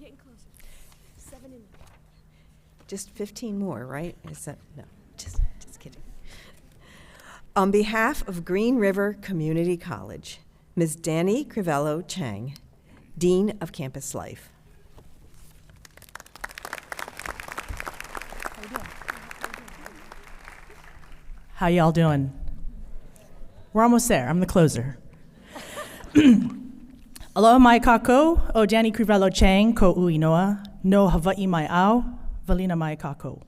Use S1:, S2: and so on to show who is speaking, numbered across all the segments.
S1: Getting closer. 7 and 9.
S2: Just 15 more, right? Is that, no, just kidding. On behalf of Green River Community College, Ms. Danny Crivello Chang, Dean of Campus Life.
S3: How y'all doing? We're almost there. I'm the closer. Aloha mai kako, o Danny Crivello Chang, ko ui noa, no Hawaii mai au, valina mai kako.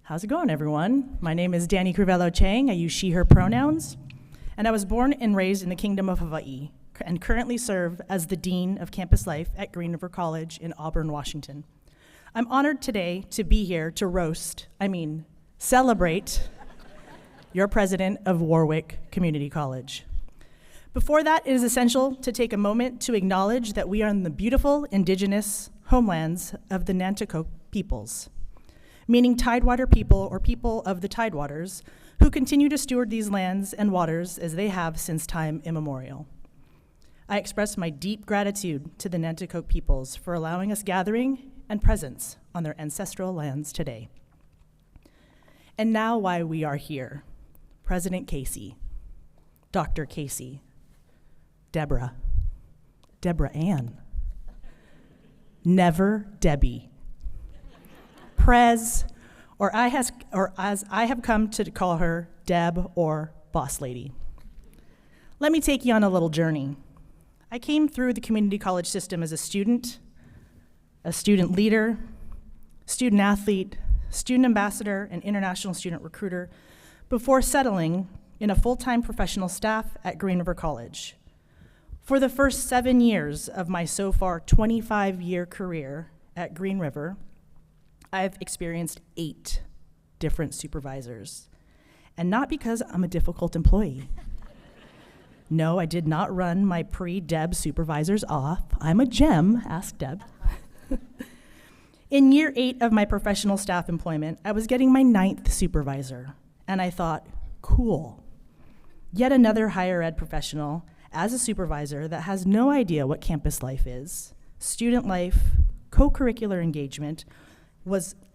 S3: How's it going, everyone? My name is Danny Crivello Chang. I use she, her pronouns. And I was born and raised in the Kingdom of Hawaii and currently serve as the Dean of Campus Life at Green River College in Auburn, Washington. I'm honored today to be here to celebrate your president of Wor-Wic Community College. Before that, it is essential to take a moment to acknowledge that we are in the beautiful indigenous homelands of the Nanticoke peoples, meaning Tidewater people or people of the Tidewaters, who continue to steward these lands and waters as they have since time immemorial. I express my deep gratitude to the Nanticoke peoples for allowing us gathering and presence on their ancestral lands today. And now why we are here. President Casey, Dr. Casey, Deborah Ann, Never Debbie, Prez, or as I have come to call her, Deb or Boss Lady. Let me take you on a little journey. I came through the community college system as a student leader, student athlete, student ambassador, and international student recruiter before settling in a full-time professional staff at Green River College. For the first 7 years of my so far 25-year career at Green River, I've experienced 8 different supervisors. And not because I'm a difficult employee. No, I did not run my pre-Deb supervisors off. I'm a gem, ask Deb. In year 8 of my professional staff employment, I was getting my 9th supervisor, and I thought, cool. Yet another higher ed professional as a supervisor that has no idea what campus life is, student life, co-curricular engagement,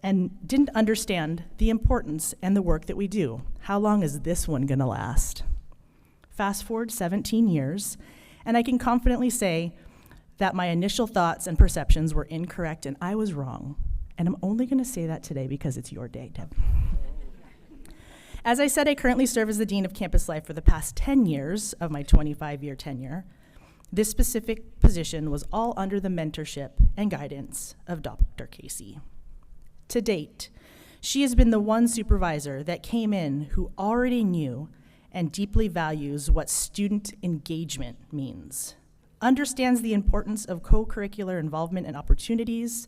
S3: and didn't understand the importance and the work that we do. How long is this one gonna last? Fast forward 17 years, and I can confidently say that my initial thoughts and perceptions were incorrect and I was wrong. And I'm only gonna say that today because it's your day, Deb. As I said, I currently serve as the Dean of Campus Life for the past 10 years of my 25-year tenure. This specific position was all under the mentorship and guidance of Dr. Casey. To date, she has been the one supervisor that came in who already knew and deeply values what student engagement means, understands the importance of co-curricular involvement and opportunities,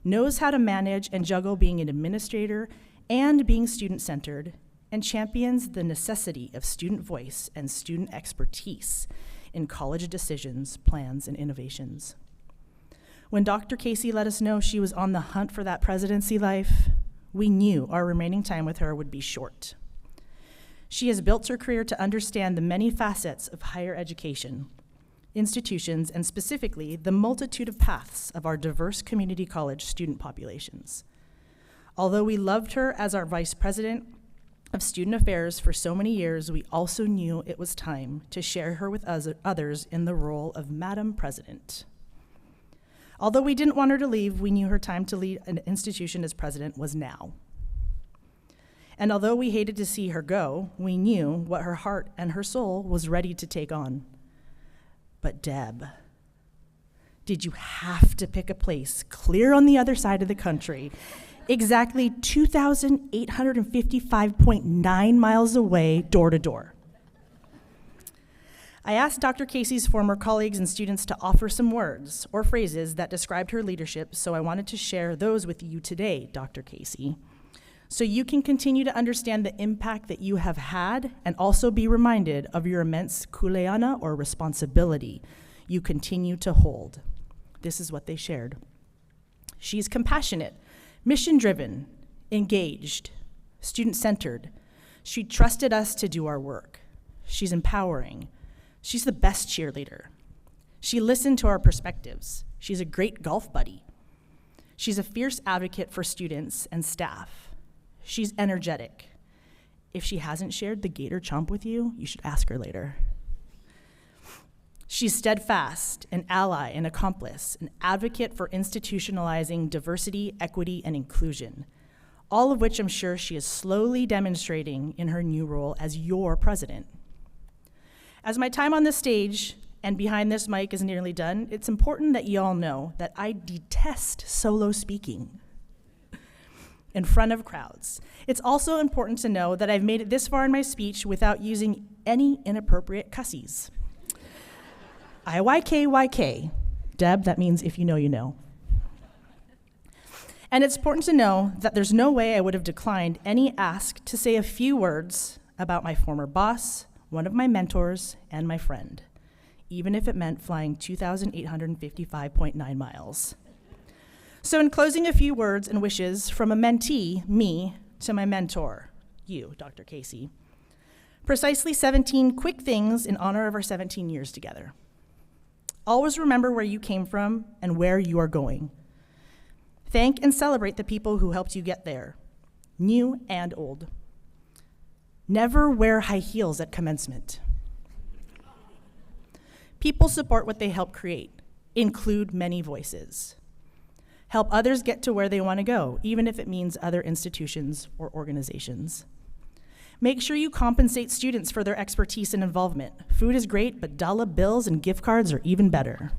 S3: knows how to manage and juggle being an administrator and being student-centered, and champions the necessity of student voice and student expertise in college decisions, plans, and innovations. When Dr. Casey let us know she was on the hunt for that presidency life, we knew our remaining time with her would be short. She has built her career to understand the many facets of higher education, institutions, and specifically the multitude of paths of our diverse community college student populations. Although we loved her as our vice president of student affairs for so many years, we also knew it was time to share her with others in the role of Madam President. Although we didn't want her to leave, we knew her time to lead an institution as president was now. And although we hated to see her go, we knew what her heart and her soul was ready to take on. But Deb, did you have to pick a place clear on the other side of the country, exactly 2,855.9 miles away, door to door? I asked Dr. Casey's former colleagues and students to offer some words or phrases that described her leadership, so I wanted to share those with you today, Dr. Casey, so you can continue to understand the impact that you have had and also be reminded of your immense kuleana or responsibility you continue to hold. This is what they shared. She's compassionate, mission-driven, engaged, student-centered. She trusted us to do our work. She's empowering. She's the best cheerleader. She listened to our perspectives. She's a great golf buddy. She's a fierce advocate for students and staff. She's energetic. If she hasn't shared the gator chomp with you, you should ask her later. She's steadfast, an ally, an accomplice, an advocate for institutionalizing diversity, equity, and inclusion, all of which I'm sure she is slowly demonstrating in her new role as your president. As my time on this stage and behind this mic is nearly done, it's important that you all know that I detest solo speaking in front of crowds. It's also important to know that I've made it this far in my speech without using any inappropriate cussies. IYKYK. Deb, that means if you know, you know. And it's important to know that there's no way I would have declined any ask to say a few words about my former boss, one of my mentors, and my friend, even if it meant flying 2,855.9 miles. So in closing, a few words and wishes from a mentee, me, to my mentor, you, Dr. Casey. Precisely 17 quick things in honor of our 17 years together. Always remember where you came from and where you are going. Thank and celebrate the people who helped you get there, new and old. Never wear high heels at commencement. People support what they help create. Include many voices. Help others get to where they want to go, even if it means other institutions or organizations. Make sure you compensate students for their expertise and involvement. Food is great, but dollar bills and gift cards are even better.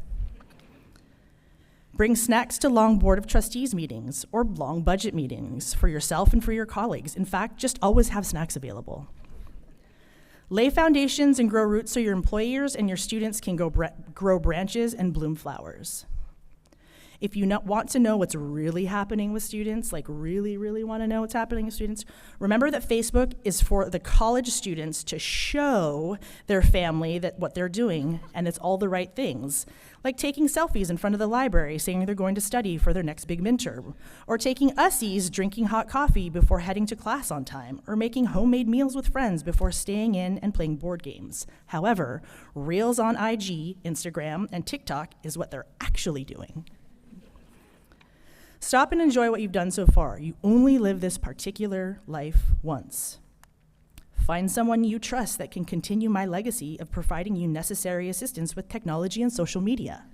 S3: Bring snacks to long Board of Trustees meetings or long budget meetings for yourself and for your colleagues. In fact, just always have snacks available. Lay foundations and grow roots so your employers and your students can grow branches and bloom flowers. If you want to know what's really happening with students, like really, really want to know what's happening with students, remember that Facebook is for the college students to show their family that what they're doing, and it's all the right things, like taking selfies in front of the library saying they're going to study for their next big midterm, or taking ussies drinking hot coffee before heading to class on time, or making homemade meals with friends before staying in and playing board games. However, Reels on IG, Instagram, and TikTok is what they're actually doing. Stop and enjoy what you've done so far. You only live this particular life once. Find someone you trust that can continue my legacy of providing you necessary assistance with technology and social media.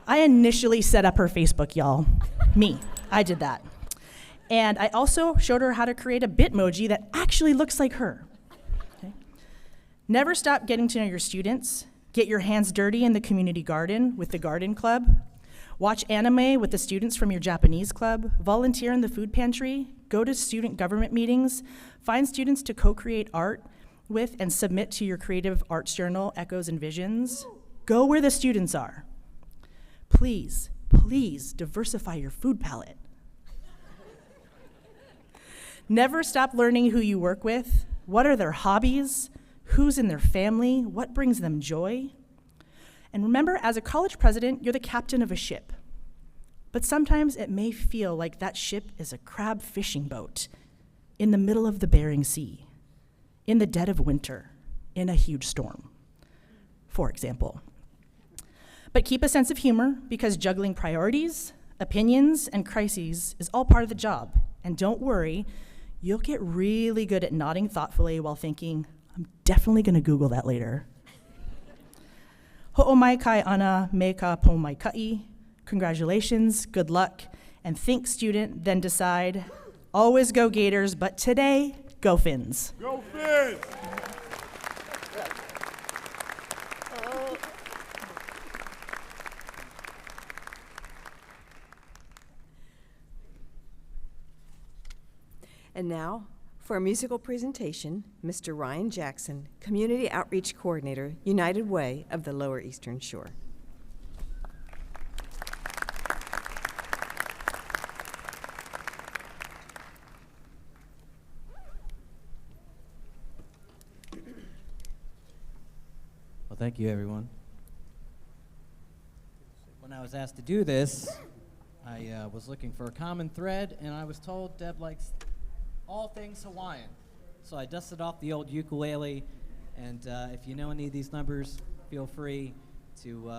S3: I initially set up her Facebook, y'all. Me, I did that. And I also showed her how to create a Bitmoji that actually looks like her. Okay? Never stop getting to know your students. Get your hands dirty in the community garden with the garden club. Watch anime with the students from your Japanese club, volunteer in the food pantry, go to student government meetings, find students to co-create art with and submit to your creative arts journal, Echoes and Visions. Go where the students are. Please, please diversify your food palette. Never stop learning who you work with, what are their hobbies, who's in their family, what brings them joy. And remember, as a college president, you're the captain of a ship. But sometimes it may feel like that ship is a crab fishing boat in the middle of the Bering Sea, in the dead of winter, in a huge storm, for example. But keep a sense of humor, because juggling priorities, opinions, and crises is all part of the job. And don't worry, you'll get really good at nodding thoughtfully while thinking, I'm definitely gonna Google that later. Ho'omai kai ana me ka po mai kai. Congratulations, good luck, and think student, then decide. Always go Gators, but today, go Fins.
S4: Go Fins!
S2: And now, for a musical presentation, Mr. Ryan Jackson, Community Outreach Coordinator, United Way of the Lower Eastern Shore.
S5: Well, thank you, everyone. When I was asked to do this, I was looking for a common thread, and I was told Deb likes all things Hawaiian. So I dusted off the old ukulele, and if you know any of these numbers, feel free to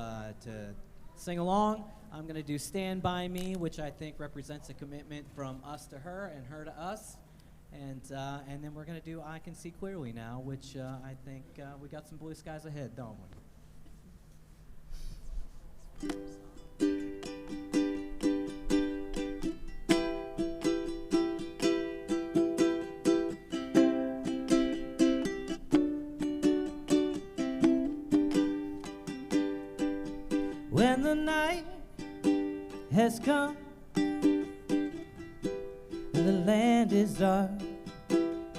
S5: sing along. I'm going to do Stand By Me, which I think represents a commitment from us to her and her to us. And then we're going to do I Can See Clearly Now, which I think we got some blue skies ahead, don't we? When the night has come and the land is dark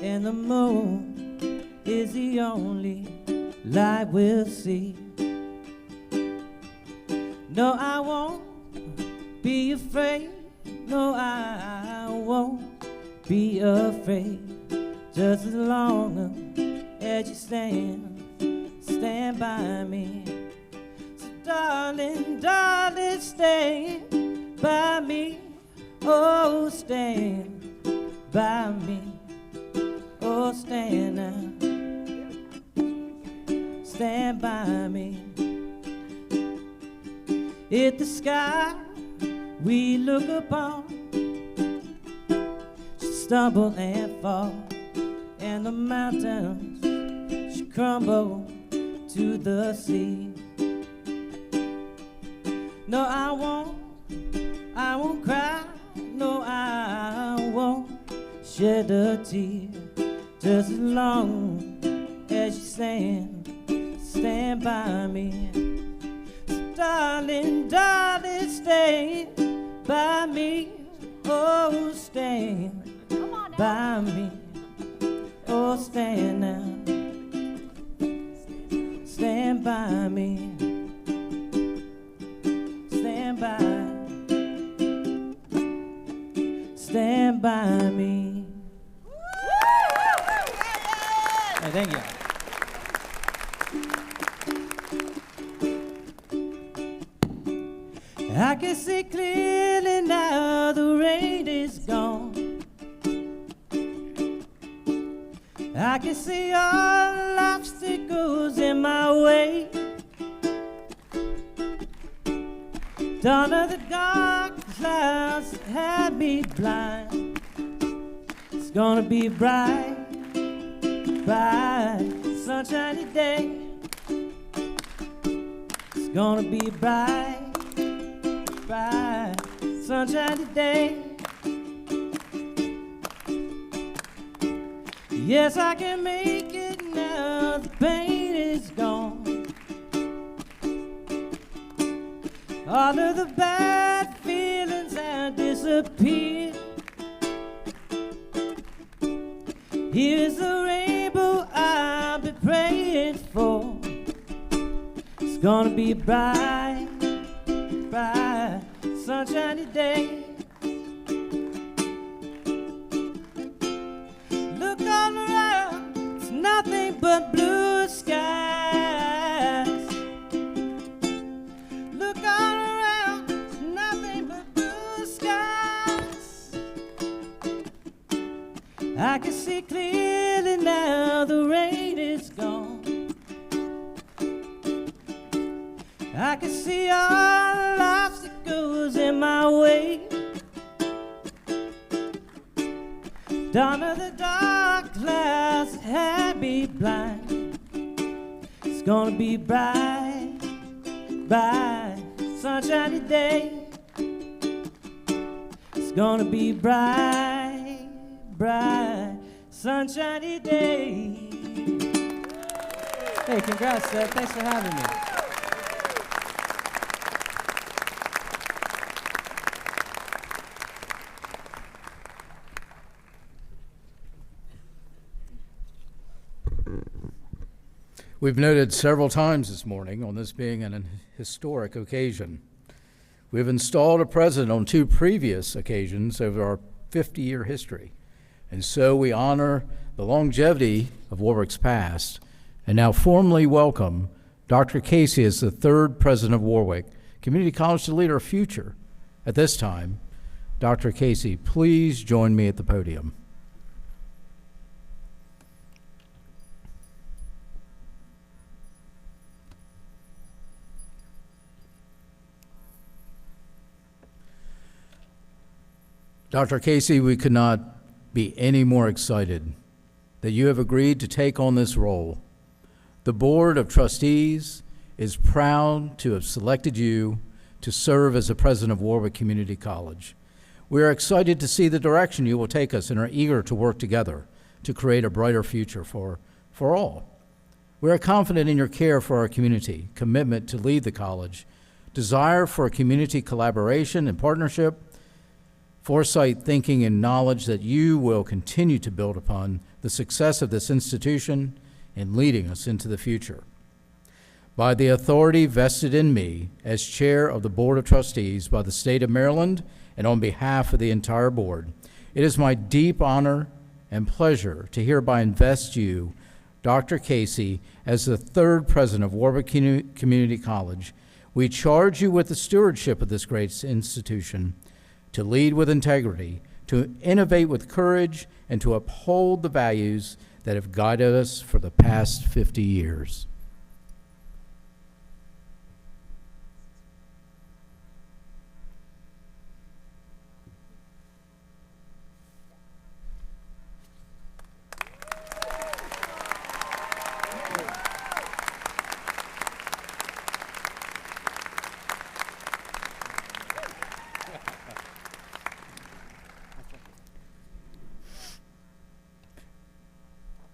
S5: and the moon is the only light we'll see. No, I won't be afraid. No, I won't be afraid. Just as long as you stand by me. So darling, darling, stand by me. Oh, stand by me. Oh, stand now. Stand by me. If the sky we look upon should stumble and fall, and the mountains should crumble to the sea, no, I won't cry. No, I won't shed a tear. Just as long as you stand by me. So darling, darling, stand by me. Oh, stand by me. Oh, stand now. Stand by me. Stand by me. Hey, thank you. I can see clearly now the rain is gone. I can see all the obstacles in my way. Dawn of the dark clouds that had me blind. It's gonna be bright, bright, sunshiny day. It's gonna be bright, bright, sunshiny day. Yes, I can make it now, the pain is gone. All of the bad feelings have disappeared. Here's the rainbow I've been praying for. It's gonna be bright, bright, sunshiny day. Look all around, it's nothing but blue skies. Look all around, it's nothing but blue skies. I can see clearly now the rain is gone. I can see all the obstacles in my way. Dawn of the dark clouds had me blind. It's gonna be bright, bright, sunshiny day. It's gonna be bright, bright, sunshiny day. Hey, congrats, Seth. Thanks for having me.
S4: We've noted several times this morning on this being an historic occasion. We've installed a president on 2 previous occasions over our 50-year history, and so we honor the longevity of Wor-Wic's past and now formally welcome Dr. Casey as the 3rd president of Wor-Wic Community College to lead our future. At this time, Dr. Casey, please join me at the podium. Dr. Casey, we could not be any more excited that you have agreed to take on this role. The Board of Trustees is proud to have selected you to serve as the president of Wor-Wic Community College. We are excited to see the direction you will take us and are eager to work together to create a brighter future for all. We are confident in your care for our community, commitment to lead the college, desire for community collaboration and partnership, foresight, thinking, and knowledge that you will continue to build upon the success of this institution in leading us into the future. By the authority vested in me as chair of the Board of Trustees by the state of Maryland and on behalf of the entire board, it is my deep honor and pleasure to hereby invest you, Dr. Casey, as the third president of Wor-Wic Community College. We charge you with the stewardship of this great institution, to lead with integrity, to innovate with courage, and to uphold the values that have guided us for the past 50 years.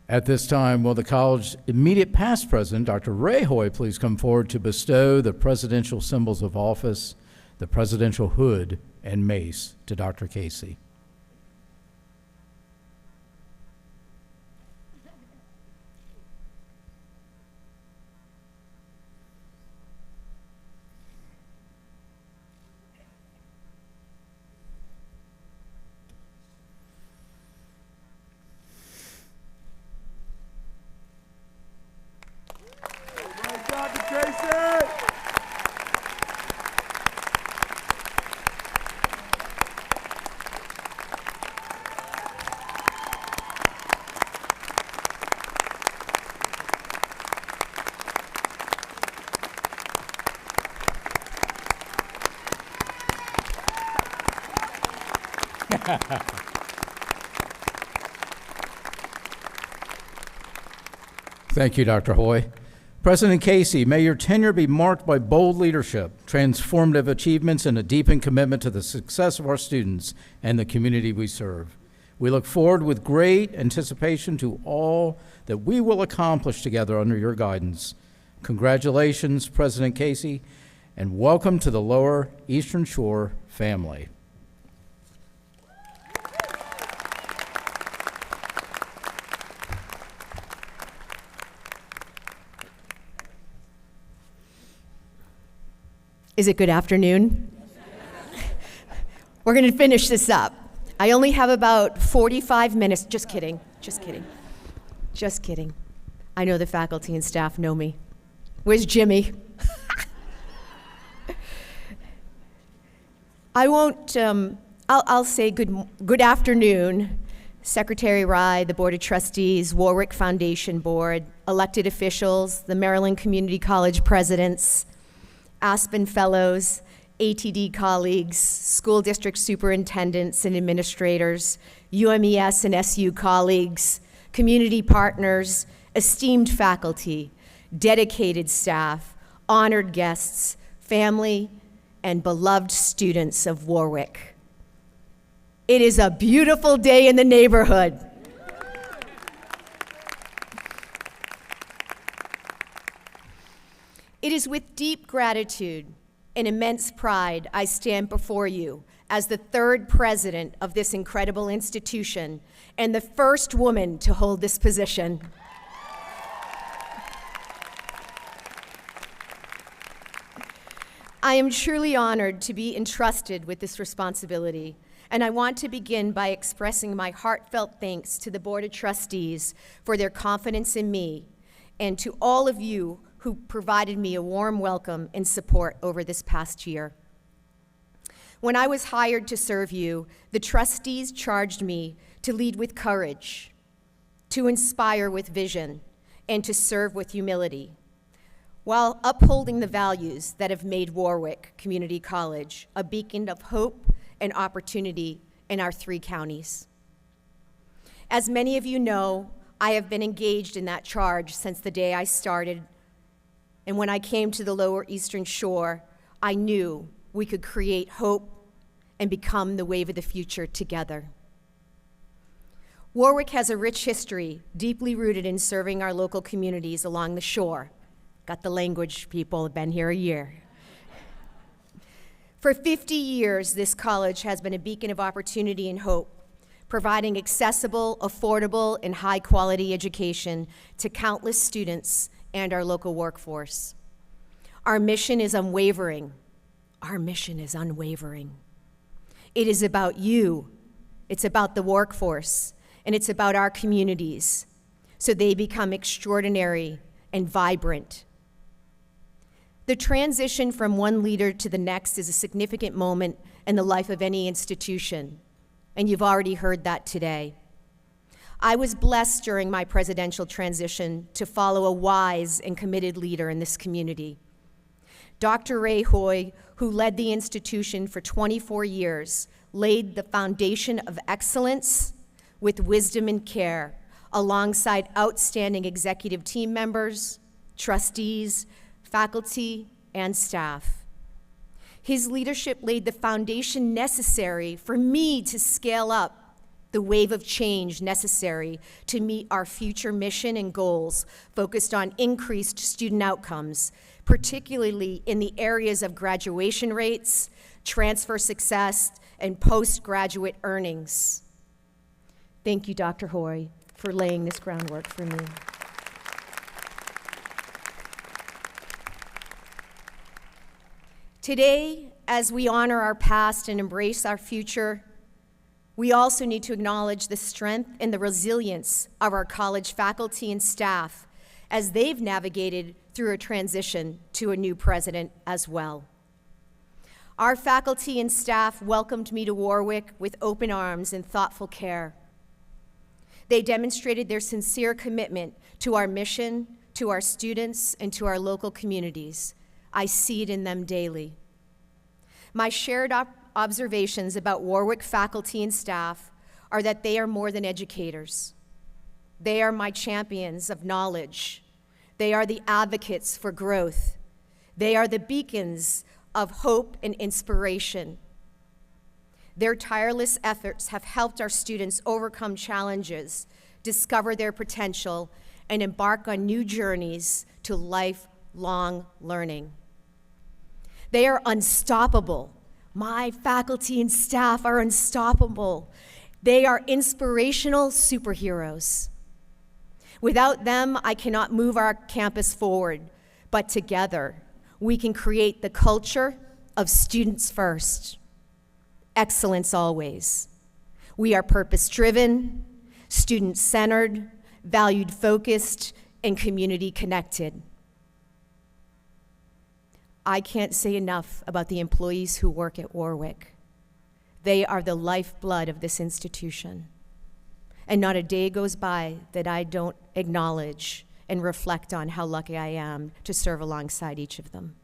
S4: At this time, will the college's immediate past president, Dr. Ray Hoy, please come forward to bestow the presidential symbols of office, the presidential hood and mace, to Dr. Casey. Thank you, Dr. Hoy. President Casey, may your tenure be marked by bold leadership, transformative achievements, and a deepened commitment to the success of our students and the community we serve. We look forward with great anticipation to all that we will accomplish together under your guidance. Congratulations, President Casey, and welcome to the Lower Eastern Shore family.
S1: Is it good afternoon? We're going to finish this up. I only have about 45 minutes. Just kidding. Just kidding. Just kidding. I know the faculty and staff know me. Where's Jimmy? I won't, I'll say good afternoon, Secretary Rye, the Board of Trustees, Wor-Wic Foundation Board, elected officials, the Maryland Community College presidents, Aspen Fellows, ATD colleagues, school district superintendents and administrators, UMES and SU colleagues, community partners, esteemed faculty, dedicated staff, honored guests, family, and beloved students of Wor-Wic. It is a beautiful day in the neighborhood. It is with deep gratitude and immense pride I stand before you as the third president of this incredible institution and the first woman to hold this position. I am truly honored to be entrusted with this responsibility, and I want to begin by expressing my heartfelt thanks to the Board of Trustees for their confidence in me and to all of you who provided me a warm welcome and support over this past year. When I was hired to serve you, the trustees charged me to lead with courage, to inspire with vision, and to serve with humility, while upholding the values that have made Wor-Wic Community College a beacon of hope and opportunity in our 3 counties. As many of you know, I have been engaged in that charge since the day I started, and when I came to the Lower Eastern Shore, I knew we could create hope and become the wave of the future together. Wor-Wic has a rich history, deeply rooted in serving our local communities along the shore. Got the language, people, have been here a year. For 50 years, this college has been a beacon of opportunity and hope, providing accessible, affordable, and high-quality education to countless students and our local workforce. Our mission is unwavering. Our mission is unwavering. It is about you, it's about the workforce, and it's about our communities, so they become extraordinary and vibrant. The transition from one leader to the next is a significant moment in the life of any institution, and you've already heard that today. I was blessed during my presidential transition to follow a wise and committed leader in this community. Dr. Ray Hoy, who led the institution for 24 years, laid the foundation of excellence with wisdom and care, alongside outstanding executive team members, trustees, faculty, and staff. His leadership laid the foundation necessary for me to scale up the wave of change necessary to meet our future mission and goals focused on increased student outcomes, particularly in the areas of graduation rates, transfer success, and postgraduate earnings. Thank you, Dr. Hoy, for laying this groundwork for me. Today, as we honor our past and embrace our future, we also need to acknowledge the strength and the resilience of our college faculty and staff as they've navigated through a transition to a new president as well. Our faculty and staff welcomed me to Wor-Wic with open arms and thoughtful care. They demonstrated their sincere commitment to our mission, to our students, and to our local communities. I see it in them daily. My shared observations about Wor-Wic faculty and staff are that they are more than educators. They are my champions of knowledge. They are the advocates for growth. They are the beacons of hope and inspiration. Their tireless efforts have helped our students overcome challenges, discover their potential, and embark on new journeys to lifelong learning. They are unstoppable. My faculty and staff are unstoppable. They are inspirational superheroes. Without them, I cannot move our campus forward, but together, we can create the culture of students first. Excellence always. We are purpose-driven, student-centered, valued-focused, and community-connected. I can't say enough about the employees who work at Wor-Wic. They are the lifeblood of this institution. And not a day goes by that I don't acknowledge and reflect on how lucky I am to serve alongside each of them.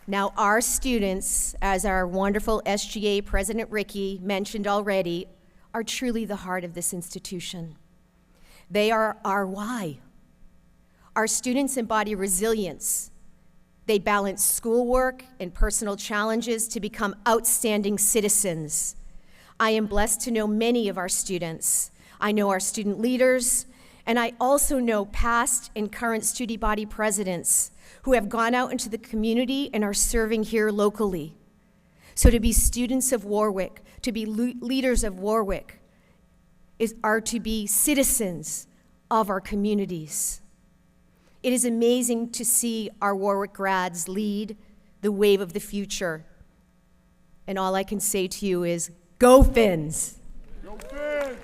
S1: Now, our students, as our wonderful SGA President Ricky mentioned already, are truly the heart of this institution. They are our why. Our students embody resilience. They balance schoolwork and personal challenges to become outstanding citizens. I am blessed to know many of our students. I know our student leaders, and I also know past and current student body presidents who have gone out into the community and are serving here locally. So to be students of Wor-Wic, to be leaders of Wor-Wic, are to be citizens of our communities. It is amazing to see our Wor-Wic grads lead the wave of the future. And all I can say to you is, go Fins!
S6: Go Fins!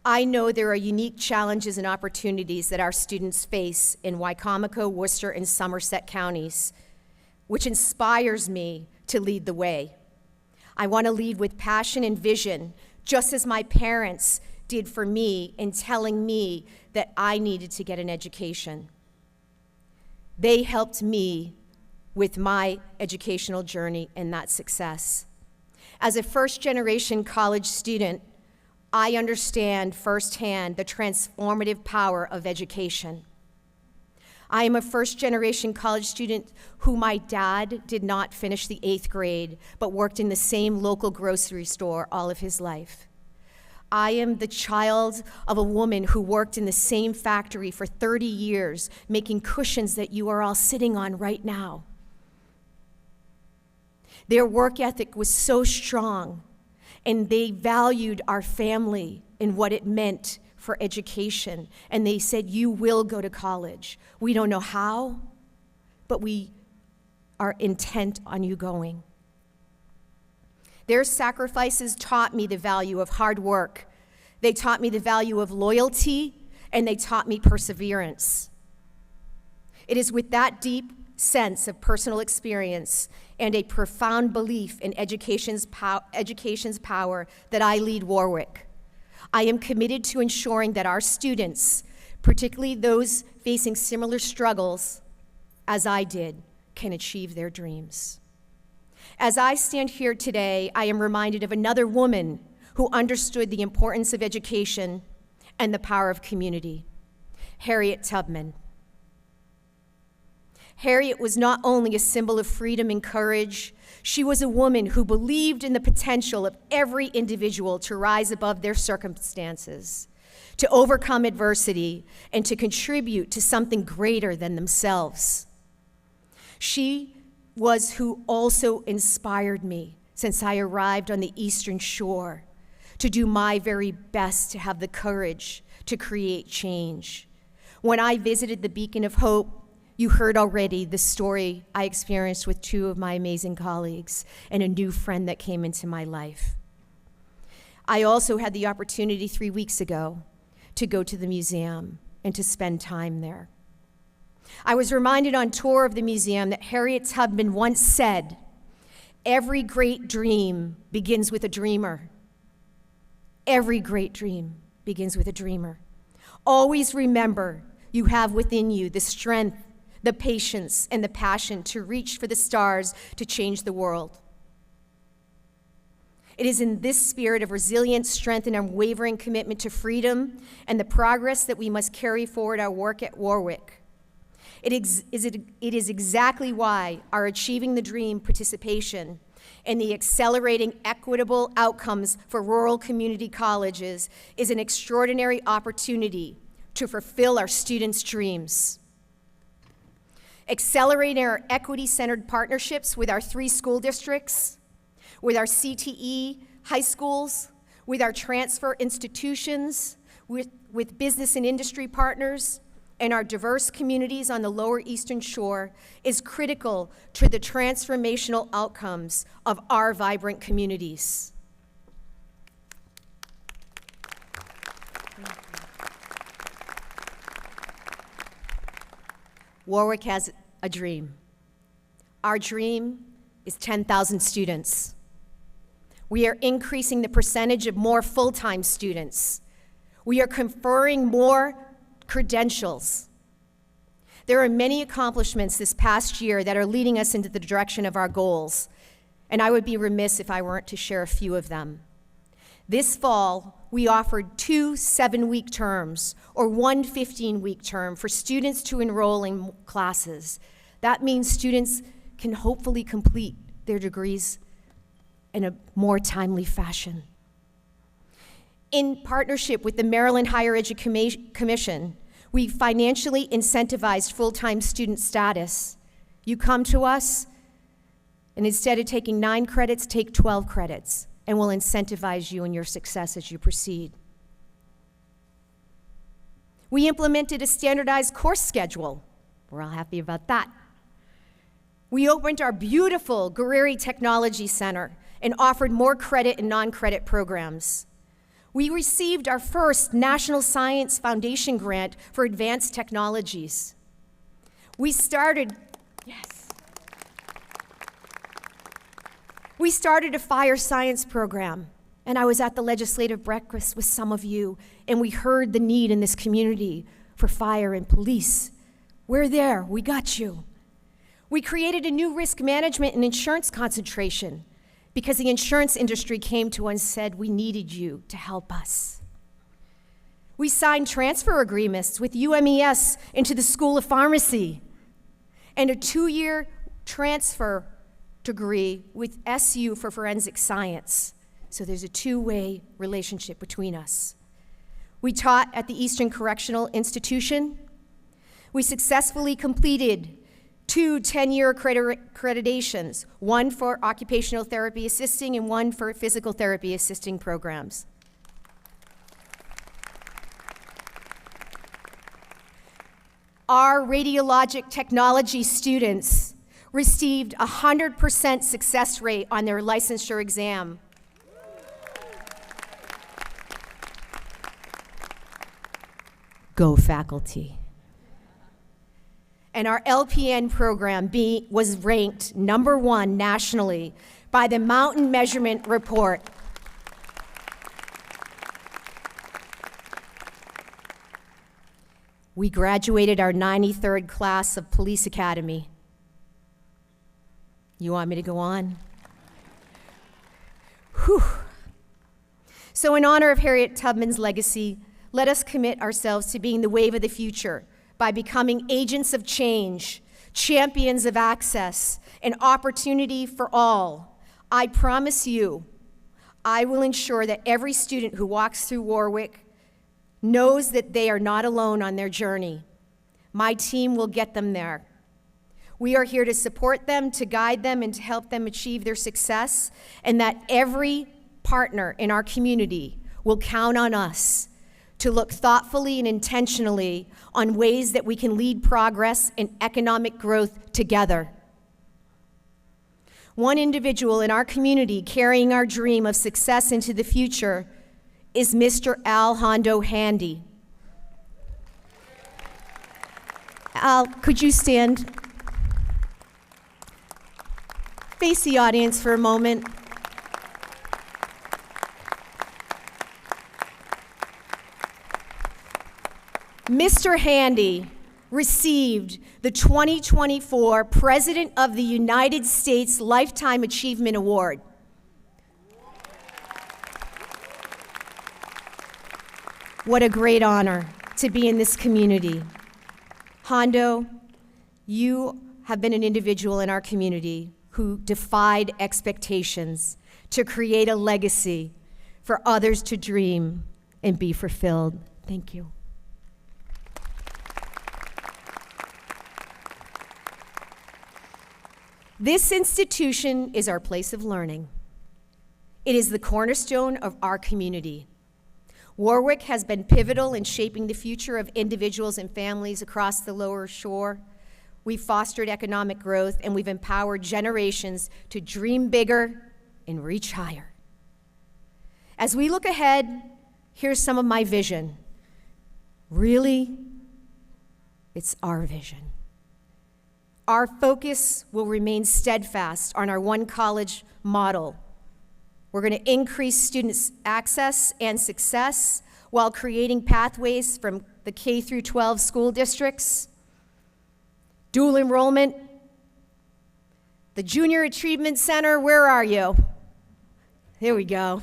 S1: I know there are unique challenges and opportunities that our students face in Wicomico, Worcester, and Somerset counties, which inspires me to lead the way. I want to lead with passion and vision, just as my parents did for me in telling me that I needed to get an education. They helped me with my educational journey and that success. As a first-generation college student, I understand firsthand the transformative power of education. I am a first-generation college student who my dad did not finish the 8th grade, but worked in the same local grocery store all of his life. I am the child of a woman who worked in the same factory for 30 years, making cushions that you are all sitting on right now. Their work ethic was so strong, and they valued our family and what it meant for education. And they said, you will go to college. We don't know how, but we are intent on you going. Their sacrifices taught me the value of hard work. They taught me the value of loyalty, and they taught me perseverance. It is with that deep sense of personal experience and a profound belief in education's power that I lead Wor-Wic. I am committed to ensuring that our students, particularly those facing similar struggles as I did, can achieve their dreams. As I stand here today, I am reminded of another woman who understood the importance of education and the power of community, Harriet Tubman. Harriet was not only a symbol of freedom and courage, she was a woman who believed in the potential of every individual to rise above their circumstances, to overcome adversity, and to contribute to something greater than themselves. She was who also inspired me since I arrived on the Eastern Shore to do my very best to have the courage to create change. When I visited the Beacon of Hope, you heard already the story I experienced with 2 of my amazing colleagues and a new friend that came into my life. I also had the opportunity 3 weeks ago to go to the museum and to spend time there. I was reminded on tour of the museum that Harriet Tubman once said, "Every great dream begins with a dreamer. Every great dream begins with a dreamer. Always remember you have within you the strength, the patience, and the passion to reach for the stars to change the world." It is in this spirit of resilience, strength, and unwavering commitment to freedom and the progress that we must carry forward our work at Wor-Wic. It is exactly why our Achieving the Dream participation and the accelerating equitable outcomes for rural community colleges is an extraordinary opportunity to fulfill our students' dreams. Accelerating our equity-centered partnerships with our 3 school districts, with our CTE high schools, with our transfer institutions, with business and industry partners, and our diverse communities on the Lower Eastern Shore is critical to the transformational outcomes of our vibrant communities. Wor-Wic has a dream. Our dream is 10,000 students. We are increasing the percentage of more full-time students. We are conferring more credentials. There are many accomplishments this past year that are leading us into the direction of our goals, and I would be remiss if I weren't to share a few of them. This fall, we offered 2 7-week terms or 1 15-week term for students to enroll in classes. That means students can hopefully complete their degrees in a more timely fashion. In partnership with the Maryland Higher Education Commission, we financially incentivized full-time student status. You come to us, and instead of taking 9 credits, take 12 credits, and we'll incentivize you in your success as you proceed. We implemented a standardized course schedule. We're all happy about that. We opened our beautiful Guerreri Technology Center and offered more credit and non-credit programs. We received our first National Science Foundation grant for advanced technologies. We started a fire science program. And I was at the legislative breakfast with some of you, and we heard the need in this community for fire and police. We're there, we got you. We created a new risk management and insurance concentration because the insurance industry came to us and said we needed you to help us. We signed transfer agreements with UMES into the School of Pharmacy and a 2-year transfer degree with SU for forensic science. So there's a two-way relationship between us. We taught at the Eastern Correctional Institution. We successfully completed 2 10-year accreditations, one for occupational therapy assisting and one for physical therapy assisting programs. Our radiologic technology students received a 100% success rate on their licensure exam. Go faculty. And our LPN program was ranked #1 nationally by the Mountain Measurement Report. We graduated our 93rd class of Police Academy. You want me to go on? Whew. So in honor of Harriet Tubman's legacy, let us commit ourselves to being the wave of the future by becoming agents of change, champions of access, and opportunity for all. I promise you, I will ensure that every student who walks through Wor-Wic knows that they are not alone on their journey. My team will get them there. We are here to support them, to guide them, and to help them achieve their success, and that every partner in our community will count on us to look thoughtfully and intentionally on ways that we can lead progress and economic growth together. One individual in our community carrying our dream of success into the future is Mr. Al Hondo Handy. Al, could you stand? Face the audience for a moment. Mr. Handy received the 2024 President of the United States Lifetime Achievement Award. What a great honor to be in this community. Hondo, you have been an individual in our community who defied expectations to create a legacy for others to dream and be fulfilled. Thank you. This institution is our place of learning. It is the cornerstone of our community. Wor-Wic has been pivotal in shaping the future of individuals and families across the Lower Shore. We've fostered economic growth, and we've empowered generations to dream bigger and reach higher. As we look ahead, here's some of my vision. Really, it's our vision. Our focus will remain steadfast on our one college model. We're going to increase students' access and success while creating pathways from the K through 12 school districts, dual enrollment, the Junior Achievement Center, where are you? There we go.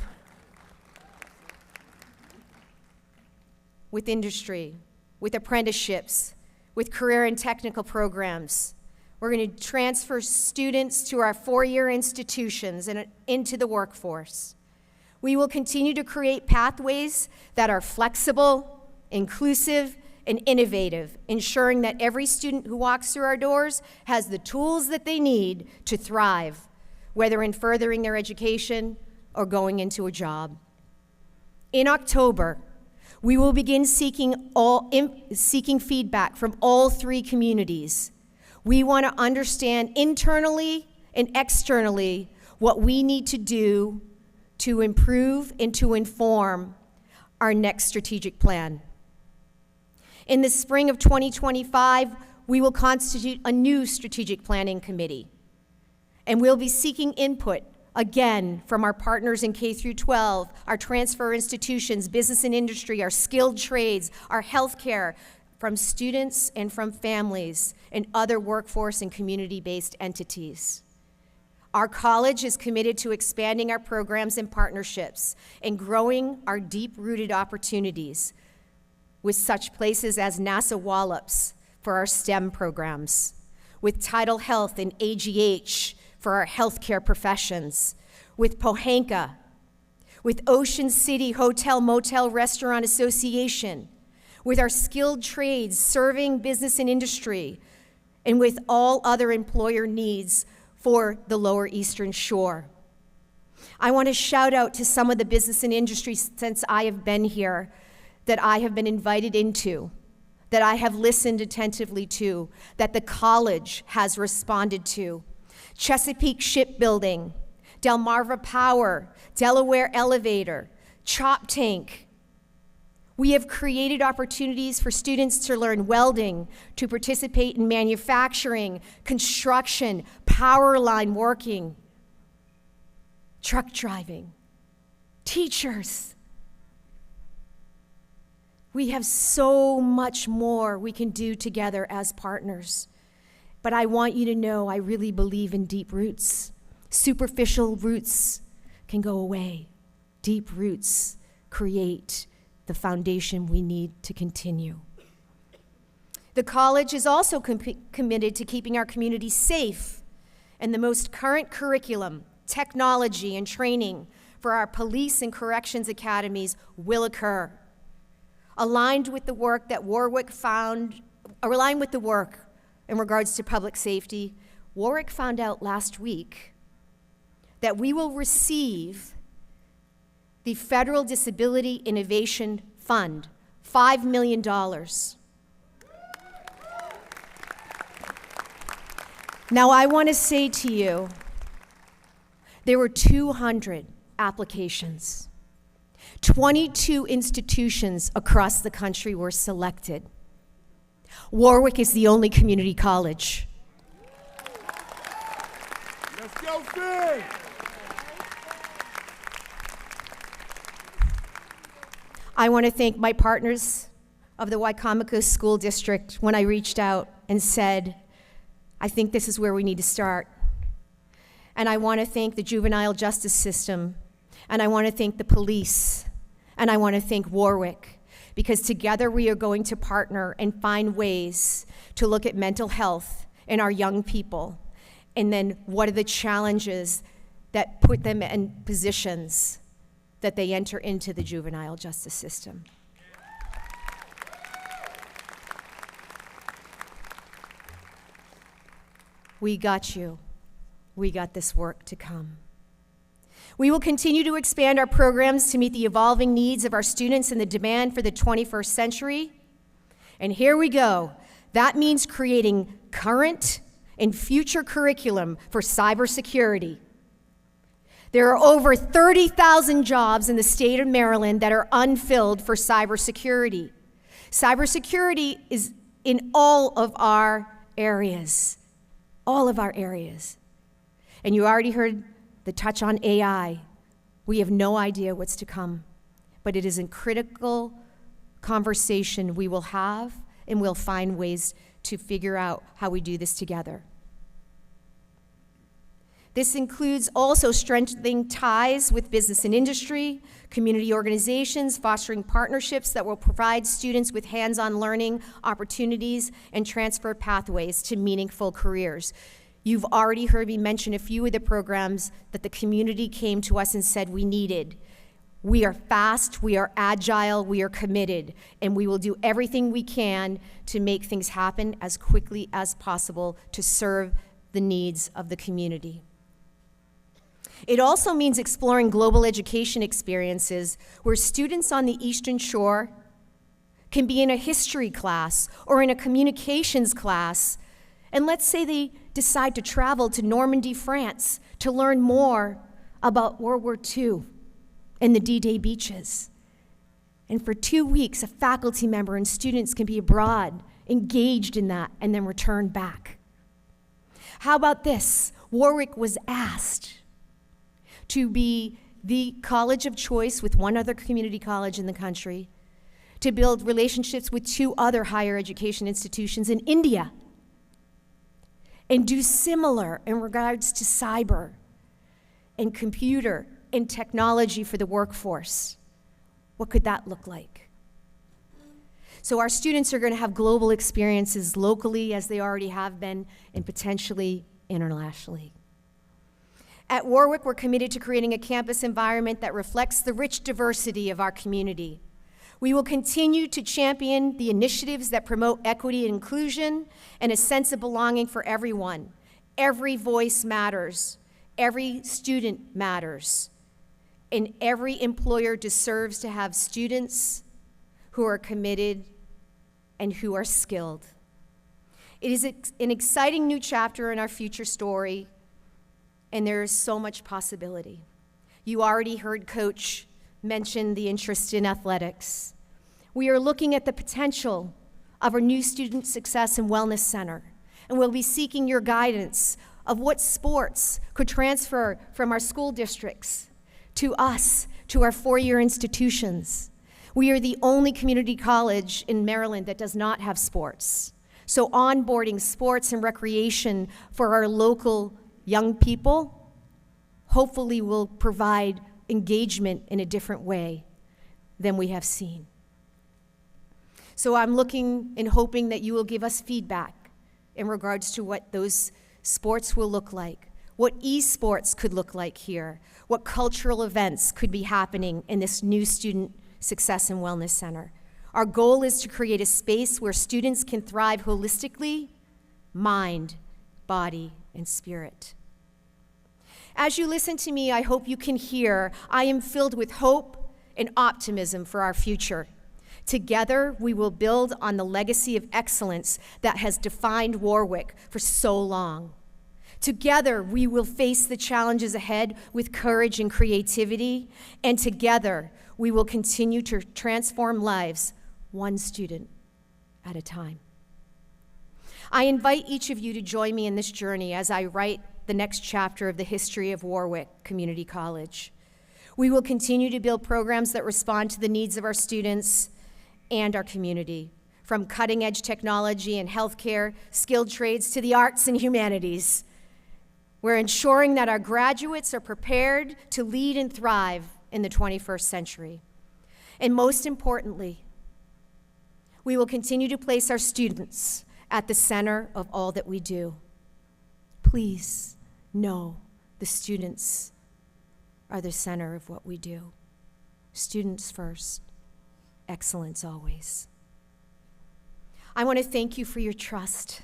S1: With industry, with apprenticeships, with career and technical programs. We're going to transfer students to our four-year institutions and into the workforce. We will continue to create pathways that are flexible, inclusive, and innovative, ensuring that every student who walks through our doors has the tools that they need to thrive, whether in furthering their education or going into a job. In October, we will begin seeking feedback from all three communities. We want to understand internally and externally what we need to do to improve and to inform our next strategic plan. In the spring of 2025, we will constitute a new strategic planning committee, and we'll be seeking input again, from our partners in K through 12, our transfer institutions, business and industry, our skilled trades, our healthcare, from students and from families and other workforce and community-based entities. Our college is committed to expanding our programs and partnerships and growing our deep-rooted opportunities with such places as NASA Wallops for our STEM programs, with Tidal Health and AGH for our healthcare professions, with Pohanka, with Ocean City Hotel Motel Restaurant Association, with our skilled trades serving business and industry, and with all other employer needs for the Lower Eastern Shore. I want to shout out to some of the business and industry since I have been here that I have been invited into, that I have listened attentively to, that the college has responded to. Chesapeake Shipbuilding, Delmarva Power, Delaware Elevator, Chop Tank. We have created opportunities for students to learn welding, to participate in manufacturing, construction, power line working, truck driving, teachers. We have so much more we can do together as partners. But I want you to know I really believe in deep roots. Superficial roots can go away. Deep roots create the foundation we need to continue. The college is also committed to keeping our community safe, and the most current curriculum, technology, and training for our police and corrections academies will occur. Aligned with the work that Wor-Wic found, or aligned with the work in regards to public safety, Wor-Wic found out last week that we will receive the Federal Disability Innovation Fund, $5 million. Now, I want to say to you, there were 200 applications. 22 institutions across the country were selected. Wor-Wic is the only community college.
S6: Let's go, Fig!
S1: I want to thank my partners of the Wicomico School District when I reached out and said, I think this is where we need to start. And I want to thank the juvenile justice system, and I want to thank the police, and I want to thank Wor-Wic, because together we are going to partner and find ways to look at mental health in our young people, and then what are the challenges that put them in positions that they enter into the juvenile justice system. We got you. We got this work to come. We will continue to expand our programs to meet the evolving needs of our students and the demand for the 21st century. And here we go. That means creating current and future curriculum for cybersecurity. There are over 30,000 jobs in the state of Maryland that are unfilled for cybersecurity. Cybersecurity is in all of our areas, And you already heard the touch on AI. We have no idea what's to come, but it is a critical conversation we will have, and we'll find ways to figure out how we do this together. This includes also strengthening ties with business and industry, community organizations, fostering partnerships that will provide students with hands-on learning opportunities and transfer pathways to meaningful careers. You've already heard me mention a few of the programs that the community came to us and said we needed. We are fast, we are agile, we are committed, and we will do everything we can to make things happen as quickly as possible to serve the needs of the community. It also means exploring global education experiences where students on the Eastern Shore can be in a history class or in a communications class, and let's say they decide to travel to Normandy, France to learn more about World War II and the D-Day beaches. And for 2 weeks, a faculty member and students can be abroad, engaged in that, and then return back. How about this? Wor-Wic was asked to be the college of choice with one other community college in the country, to build relationships with 2 other higher education institutions in India, and do similar in regards to cyber and computer and technology for the workforce. What could that look like? So our students are going to have global experiences locally, as they already have been, and potentially internationally. At Wor-Wic, we're committed to creating a campus environment that reflects the rich diversity of our community. We will continue to champion the initiatives that promote equity and inclusion and a sense of belonging for everyone. Every voice matters. Every student matters. And every employer deserves to have students who are committed and who are skilled. It is an exciting new chapter in our future story, and there is so much possibility. You already heard Coach mention the interest in athletics. We are looking at the potential of our new Student Success and Wellness Center, and we'll be seeking your guidance of what sports could transfer from our school districts to us, to our four-year institutions. We are the only community college in Maryland that does not have sports. So onboarding sports and recreation for our local young people hopefully will provide engagement in a different way than we have seen. So I'm looking and hoping that you will give us feedback in regards to what those sports will look like, what esports could look like here, what cultural events could be happening in this new Student Success and Wellness Center. Our goal is to create a space where students can thrive holistically, mind, body, and spirit. As you listen to me, I hope you can hear I am filled with hope and optimism for our future. Together, we will build on the legacy of excellence that has defined Wor-Wic for so long. Together, we will face the challenges ahead with courage and creativity, and together, we will continue to transform lives one student at a time. I invite each of you to join me in this journey as I write the next chapter of the history of Wor-Wic Community College. We will continue to build programs that respond to the needs of our students and our community, from cutting-edge technology and healthcare, skilled trades, to the arts and humanities. We're ensuring that our graduates are prepared to lead and thrive in the 21st century. And most importantly, we will continue to place our students at the center of all that we do. Please know the students are the center of what we do. Students first, excellence always. I want to thank you for your trust.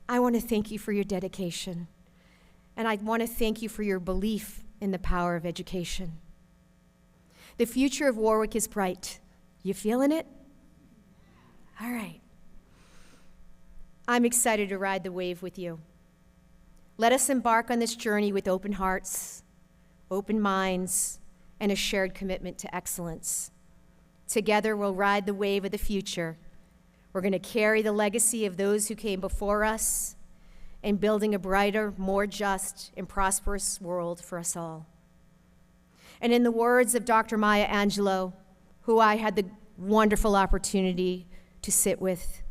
S1: I want to thank you for your dedication. And I want to thank you for your belief in the power of education. The future of Wor-Wic is bright. You feeling it? All right. I'm excited to ride the wave with you. Let us embark on this journey with open hearts, open minds, and a shared commitment to excellence. Together, we'll ride the wave of the future. We're going to carry the legacy of those who came before us in building a brighter, more just, and prosperous world for us all. And in the words of Dr. Maya Angelou, who I had the wonderful opportunity to sit with,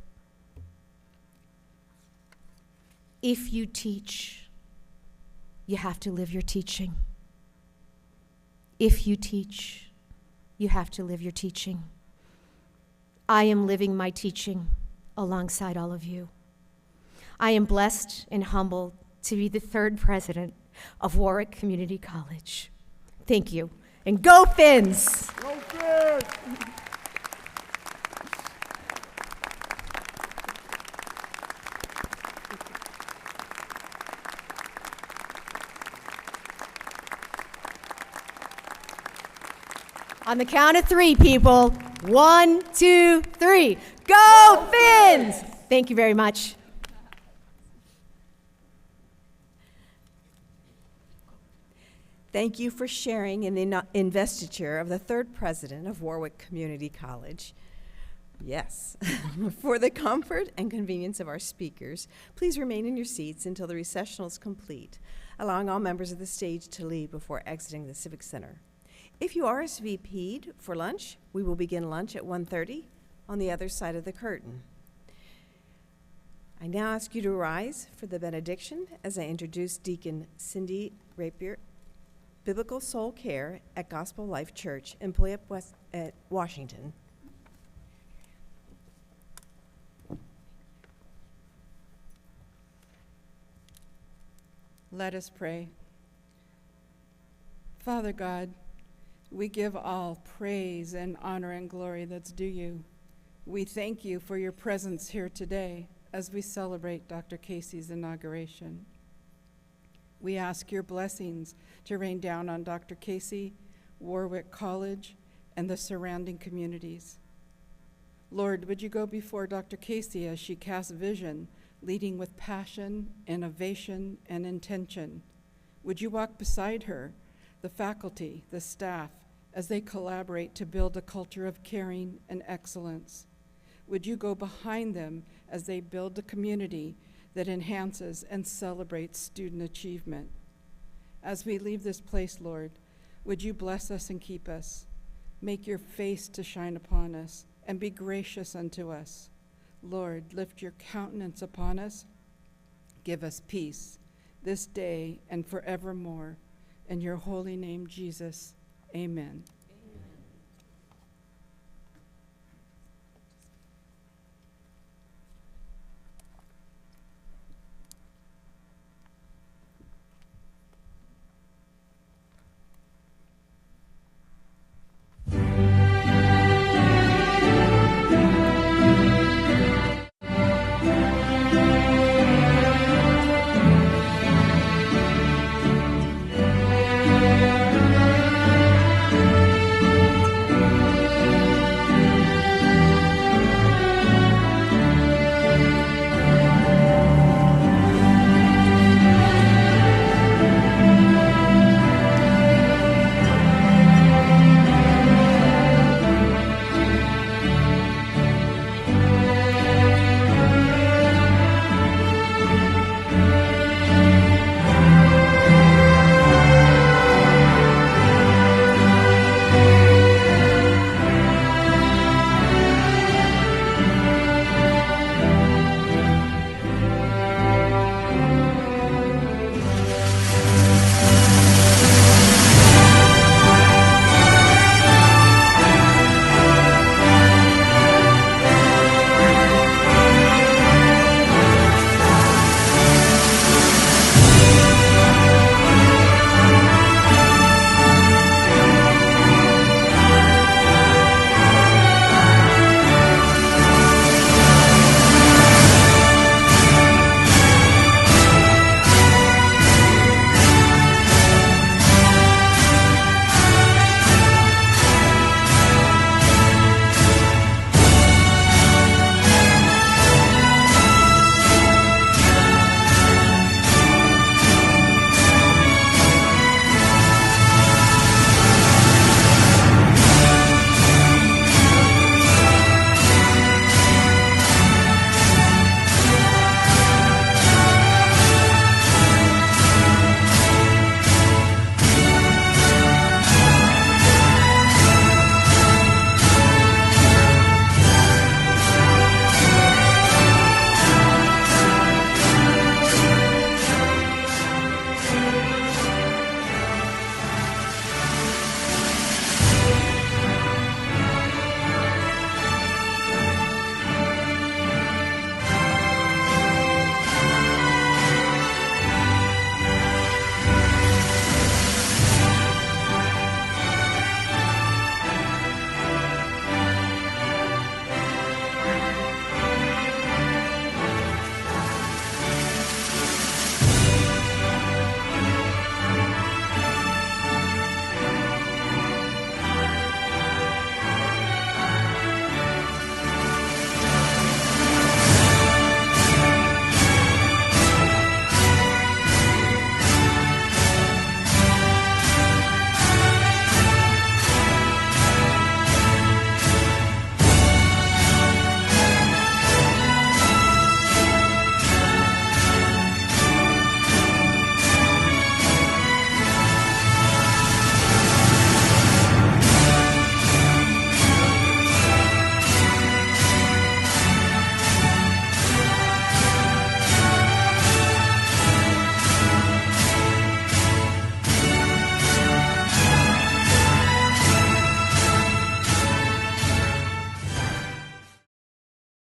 S1: if you teach, you have to live your teaching. If you teach, you have to live your teaching. I am living my teaching alongside all of you. I am blessed and humbled to be the third president of Wor-Wic Community College. Thank you, and go Finns!
S6: Go Finns!
S1: On the count of three, people. 1, 2, 3. Go Finns! Thank you very much.
S2: Thank you for sharing in the investiture of the third president of Wor-Wic Community College. Yes. For the comfort and convenience of our speakers, please remain in your seats until the recessional is complete, allowing all members of the stage to leave before exiting the Civic Center. If you RSVP'd for lunch, we will begin lunch at 1:30 on the other side of the curtain. I now ask you to rise for the benediction as I introduce Deacon Cindy Rapier, Biblical Soul Care at Gospel Life Church in Puyallup, Washington.
S7: Let us pray. Father God, we give all praise and honor and glory that's due you. We thank you for your presence here today as we celebrate Dr. Casey's inauguration. We ask your blessings to rain down on Dr. Casey, Wor-Wic College, and the surrounding communities. Lord, would you go before Dr. Casey as she casts vision, leading with passion, innovation, and intention? Would you walk beside her, the faculty, the staff, as they collaborate to build a culture of caring and excellence? Would you go behind them as they build a community that enhances and celebrates student achievement? As we leave this place, Lord, would you bless us and keep us? Make your face to shine upon us and be gracious unto us. Lord, lift your countenance upon us. Give us peace this day and forevermore. In your holy name, Jesus, amen.